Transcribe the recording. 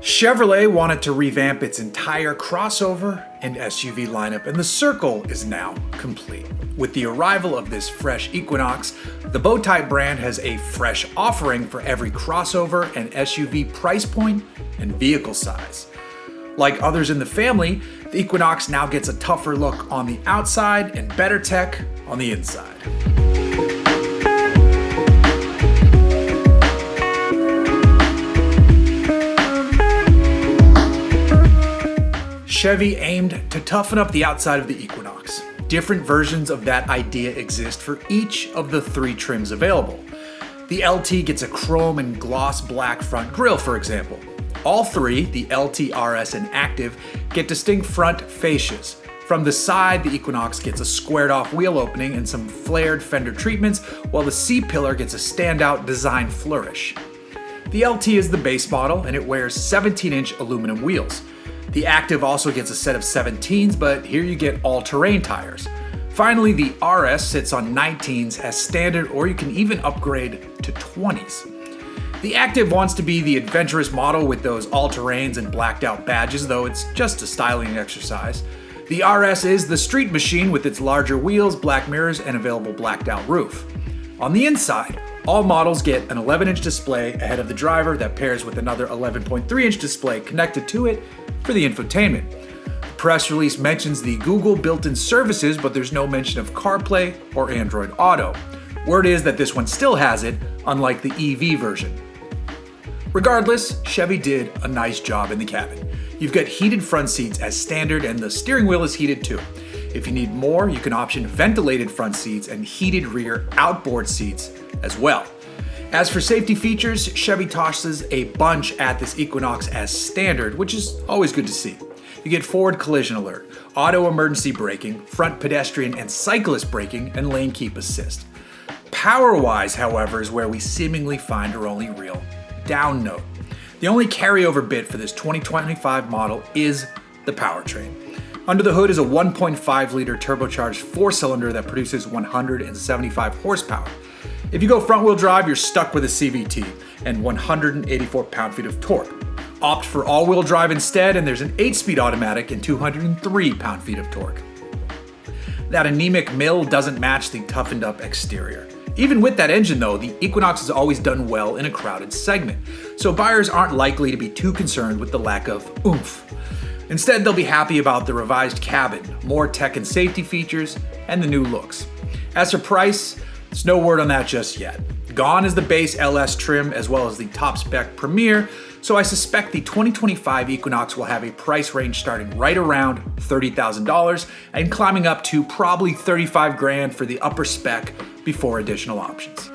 Chevrolet wanted to revamp its entire crossover and SUV lineup, and the circle is now complete. With the arrival of this fresh Equinox, the Bowtie brand has a fresh offering for every crossover and SUV price point and vehicle size. Like others in the family, the Equinox now gets a tougher look on the outside and better tech on the inside. Chevy aimed to toughen up the outside of the Equinox. Different versions of that idea exist for each of the three trims available. The LT gets a chrome and gloss black front grille, for example. All three, the LT, RS, and Active, get distinct front fascias. From the side, the Equinox gets a squared-off wheel opening and some flared fender treatments, while the C-pillar gets a standout design flourish. The LT is the base model, and it wears 17-inch aluminum wheels. The Active also gets a set of 17s, but here you get all-terrain tires. Finally, the RS sits on 19s as standard, or you can even upgrade to 20s. The Active wants to be the adventurous model with those all-terrains and blacked-out badges, though it's just a styling exercise. The RS is the street machine with its larger wheels, black mirrors, and available blacked-out roof. On the inside, all models get an 11-inch display ahead of the driver that pairs with another 11.3-inch display connected to it for the infotainment. The press release mentions the Google built-in services, but there's no mention of CarPlay or Android Auto. Word is that this one still has it, unlike the EV version. Regardless, Chevy did a nice job in the cabin. You've got heated front seats as standard, and the steering wheel is heated too. If you need more, you can option ventilated front seats and heated rear outboard seats as well. As for safety features, Chevy tosses a bunch at this Equinox as standard, which is always good to see. You get forward collision alert, auto emergency braking, front pedestrian and cyclist braking, and lane keep assist. Power-wise, however, is where we seemingly find our only real down note. The only carryover bit for this 2025 model is the powertrain. Under the hood is a 1.5-liter turbocharged four-cylinder that produces 175 horsepower. If you go front-wheel drive, you're stuck with a CVT and 184 pound-feet of torque. Opt for all-wheel drive instead, and there's an 8-speed automatic and 203 pound-feet of torque. That anemic mill doesn't match the toughened-up exterior. Even with that engine though, the Equinox has always done well in a crowded segment, so buyers aren't likely to be too concerned with the lack of oomph. Instead, they'll be happy about the revised cabin, more tech and safety features, and the new looks. As for price, there's no word on that just yet. Gone is the base LS trim as well as the top spec Premier, so I suspect the 2025 Equinox will have a price range starting right around $30,000 and climbing up to probably $35,000 for the upper spec before additional options.